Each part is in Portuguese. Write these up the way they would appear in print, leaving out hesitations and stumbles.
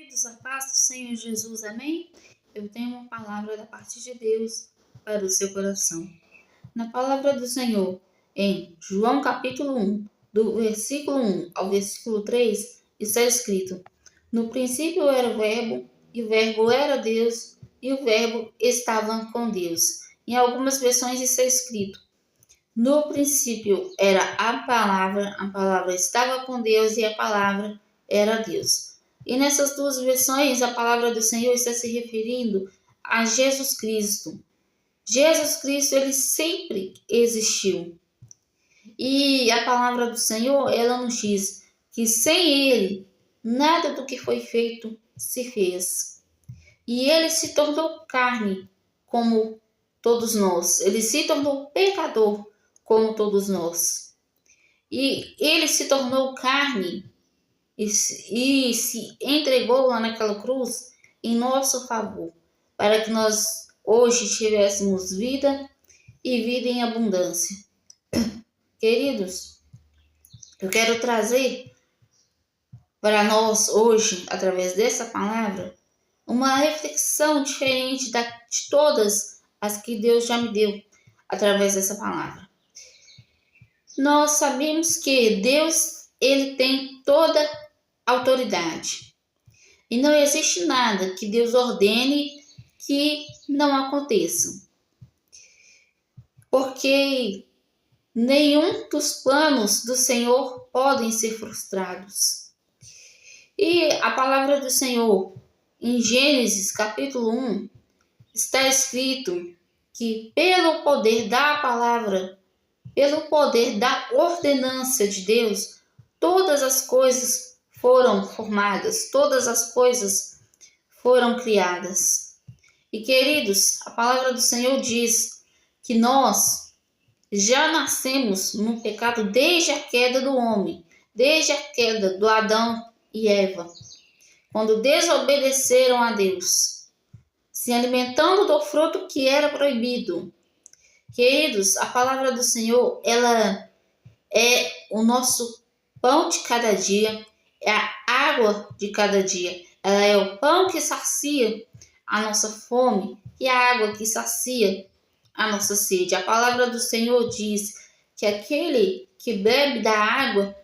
Queridos, a paz do Senhor Jesus, amém? Eu tenho uma palavra da parte de Deus para o seu coração. Na palavra do Senhor, em João capítulo 1, do versículo 1 ao versículo 3, está escrito: No princípio era o Verbo, e o Verbo era Deus, e o Verbo estava com Deus. Em algumas versões está escrito: No princípio era a palavra estava com Deus e a palavra era Deus. E nessas duas versões, a palavra do Senhor está se referindo a Jesus Cristo. Jesus Cristo, ele sempre existiu. E a palavra do Senhor, ela nos diz que sem ele, nada do que foi feito se fez. E ele se tornou carne, como todos nós. Ele se tornou pecador, como todos nós. E ele se tornou carne e se entregou lá naquela cruz em nosso favor, para que nós hoje tivéssemos vida e vida em abundância. Queridos, eu quero trazer para nós hoje, através dessa palavra, uma reflexão diferente de todas as que Deus já me deu através dessa palavra. Nós sabemos que Deus, ele tem toda autoridade. E não existe nada que Deus ordene que não aconteça. Porque nenhum dos planos do Senhor podem ser frustrados. E a palavra do Senhor, em Gênesis capítulo 1, está escrito que pelo poder da palavra, pelo poder da ordenança de Deus, todas as coisas foram formadas, todas as coisas foram criadas. E queridos, a palavra do Senhor diz que nós já nascemos no pecado desde a queda do homem, desde a queda do Adão e Eva, quando desobedeceram a Deus, se alimentando do fruto que era proibido. Queridos, a palavra do Senhor, ela é o nosso pão de cada dia, é a água de cada dia. Ela é o pão que sacia a nossa fome e a água que sacia a nossa sede. A palavra do Senhor diz que aquele que bebe da água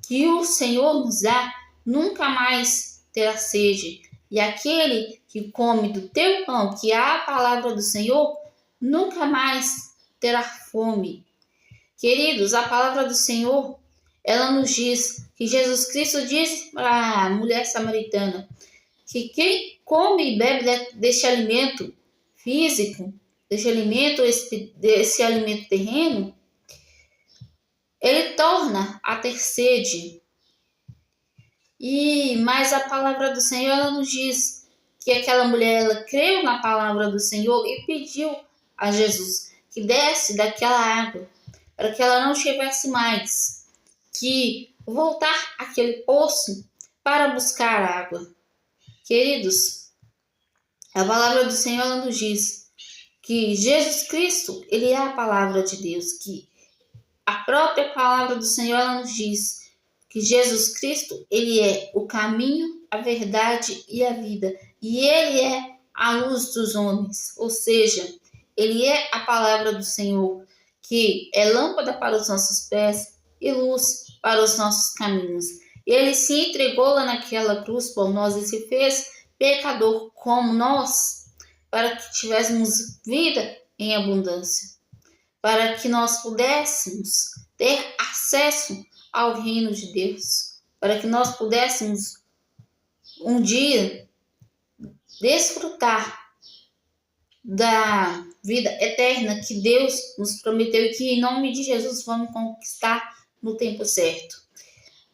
que o Senhor nos dá nunca mais terá sede. E aquele que come do teu pão, que é a palavra do Senhor, nunca mais terá fome. Queridos, a palavra do Senhor, ela nos diz que Jesus Cristo diz para a mulher samaritana que quem come e bebe deste alimento físico, desse alimento terreno, ele torna a ter sede. Mas a palavra do Senhor, ela nos diz que aquela mulher, ela creu na palavra do Senhor e pediu a Jesus que desse daquela água, para que ela não tivesse mais que voltar àquele poço para buscar água. Queridos, a palavra do Senhor, ela nos diz que Jesus Cristo, ele é a palavra de Deus, que a própria palavra do Senhor, ela nos diz que Jesus Cristo, ele é o caminho, a verdade e a vida, e ele é a luz dos homens, ou seja, ele é a palavra do Senhor, que é lâmpada para os nossos pés e luz para os nossos caminhos. Ele se entregou lá naquela cruz por nós e se fez pecador como nós, para que tivéssemos vida em abundância, para que nós pudéssemos ter acesso ao reino de Deus, para que nós pudéssemos um dia desfrutar da vida eterna que Deus nos prometeu e que em nome de Jesus vamos conquistar no tempo certo.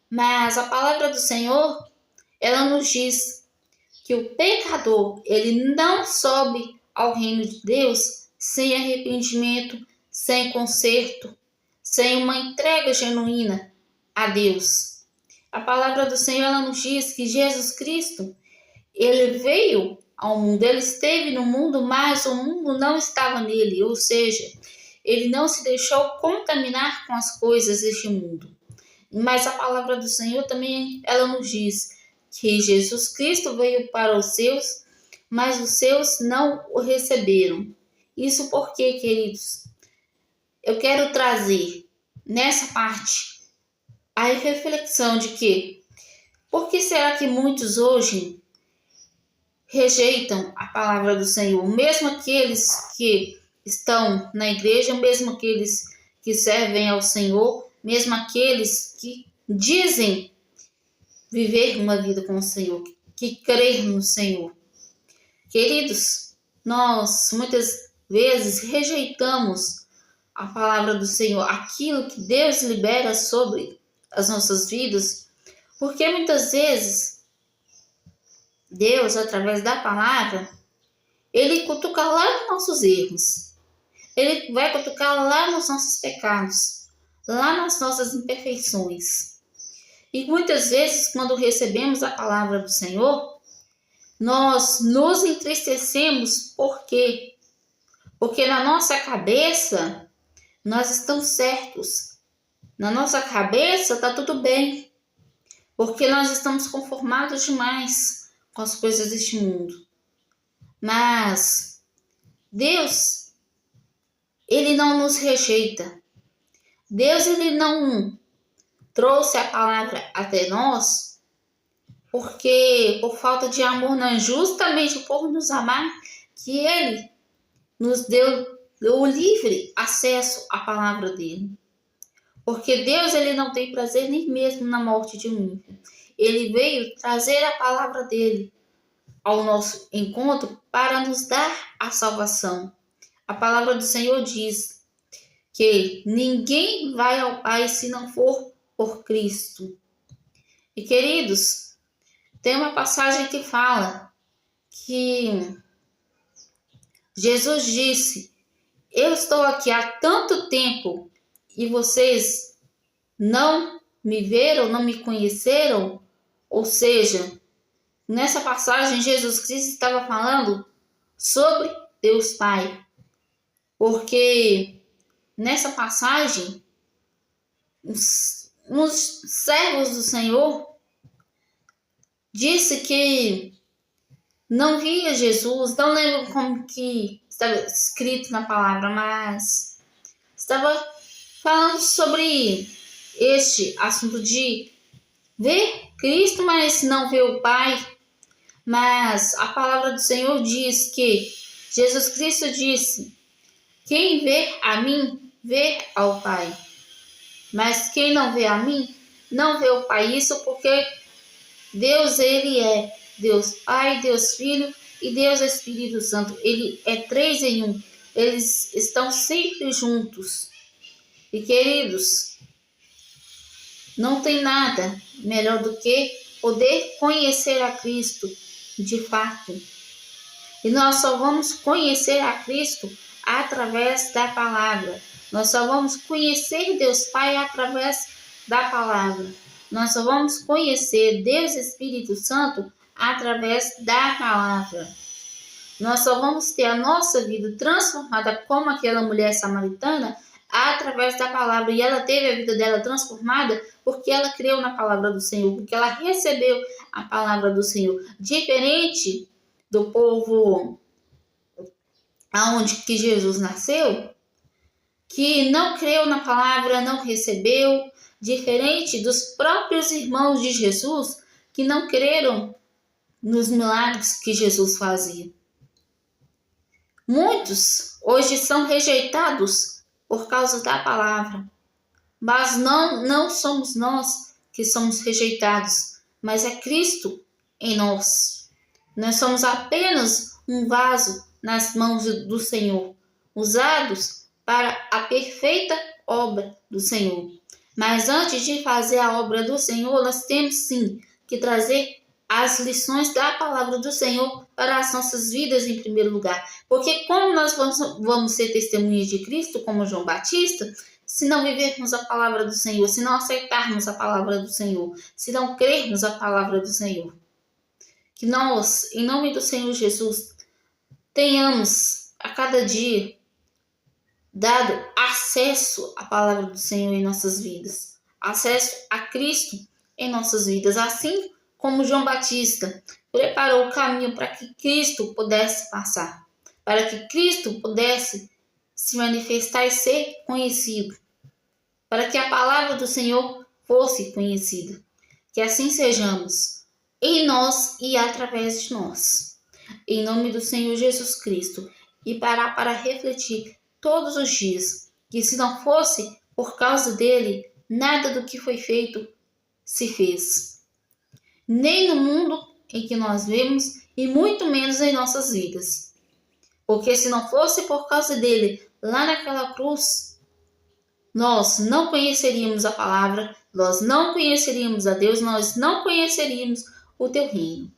Mas a palavra do Senhor, ela nos diz que o pecador, ele não sobe ao reino de Deus sem arrependimento, sem conserto, sem uma entrega genuína a Deus. A palavra do Senhor, ela nos diz que Jesus Cristo, ele veio ao mundo, ele esteve no mundo, mas o mundo não estava nele, ou seja, ele não se deixou contaminar com as coisas deste mundo. Mas a palavra do Senhor também, ela nos diz que Jesus Cristo veio para os seus, mas os seus não o receberam. Isso porque, queridos, eu quero trazer nessa parte a reflexão de que por que será que muitos hoje rejeitam a palavra do Senhor? Mesmo aqueles que estão na igreja, mesmo aqueles que servem ao Senhor, mesmo aqueles que dizem viver uma vida com o Senhor, que crer no Senhor. Queridos, nós muitas vezes rejeitamos a palavra do Senhor, aquilo que Deus libera sobre as nossas vidas, porque muitas vezes Deus, através da palavra, Ele cutuca lá nos nossos erros. Ele vai cutucar lá nos nossos pecados, lá nas nossas imperfeições. E muitas vezes, quando recebemos a palavra do Senhor, nós nos entristecemos. Por quê? Porque na nossa cabeça nós estamos certos. Na nossa cabeça está tudo bem. Porque nós estamos conformados demais com as coisas deste mundo. Mas Deus, Ele não nos rejeita. Deus, Ele não trouxe a palavra até nós porque por falta de amor, não, justamente por nos amar, que Ele nos deu o livre acesso à palavra dele. Porque Deus, Ele não tem prazer nem mesmo na morte de um ímpio. Ele veio trazer a palavra dele ao nosso encontro para nos dar a salvação. A palavra do Senhor diz que ninguém vai ao Pai se não for por Cristo. E queridos, tem uma passagem que fala que Jesus disse: eu estou aqui há tanto tempo e vocês não me viram, não me conheceram. Ou seja, nessa passagem Jesus Cristo estava falando sobre Deus Pai. Porque nessa passagem os servos do Senhor disse que não via Jesus, não lembro como que estava escrito na palavra, mas estava falando sobre este assunto de ver Cristo, mas não ver o Pai. Mas a palavra do Senhor diz que Jesus Cristo disse: quem vê a mim, vê ao Pai. Mas quem não vê a mim, não vê o Pai. Isso porque Deus, Ele é Deus Pai, Deus Filho e Deus Espírito Santo. Ele é 3 em 1. Eles estão sempre juntos. E queridos, não tem nada melhor do que poder conhecer a Cristo de fato. E nós só vamos conhecer a Cristo através da palavra. Nós só vamos conhecer Deus Pai através da palavra. Nós só vamos conhecer Deus Espírito Santo através da palavra. Nós só vamos ter a nossa vida transformada como aquela mulher samaritana através da palavra. E ela teve a vida dela transformada porque ela creu na palavra do Senhor, porque ela recebeu a palavra do Senhor. Diferente do povo aonde que Jesus nasceu, que não creu na palavra, não recebeu, diferente dos próprios irmãos de Jesus, que não creram nos milagres que Jesus fazia. Muitos hoje são rejeitados por causa da palavra, mas não somos nós que somos rejeitados, mas é Cristo em nós. Nós somos apenas um vaso nas mãos do Senhor, usados para a perfeita obra do Senhor. Mas antes de fazer a obra do Senhor, nós temos sim que trazer as lições da palavra do Senhor para as nossas vidas em primeiro lugar. Porque como nós vamos ser testemunhas de Cristo, como João Batista, se não vivermos a palavra do Senhor, se não aceitarmos a palavra do Senhor, se não crermos a palavra do Senhor. Que nós, em nome do Senhor Jesus, tenhamos a cada dia dado acesso à palavra do Senhor em nossas vidas, acesso a Cristo em nossas vidas, assim como João Batista, preparou o caminho para que Cristo pudesse passar, para que Cristo pudesse se manifestar e ser conhecido, para que a palavra do Senhor fosse conhecida. Que assim sejamos, em nós e através de nós. Em nome do Senhor Jesus Cristo, e parar para refletir todos os dias, que se não fosse por causa dele, nada do que foi feito se fez. Nem no mundo em que nós vemos, e muito menos em nossas vidas. Porque se não fosse por causa dele, lá naquela cruz, nós não conheceríamos a palavra, nós não conheceríamos a Deus, nós não conheceríamos o teu reino.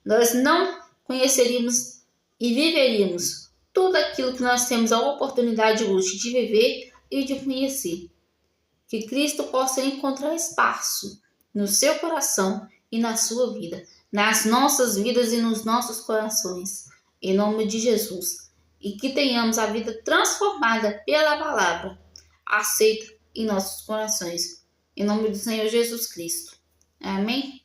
Nós não conheceríamos e viveríamos tudo aquilo que nós temos a oportunidade hoje de viver e de conhecer. Que Cristo possa encontrar espaço no seu coração e na sua vida, nas nossas vidas e nos nossos corações, em nome de Jesus. E que tenhamos a vida transformada pela palavra, aceita em nossos corações, em nome do Senhor Jesus Cristo. Amém?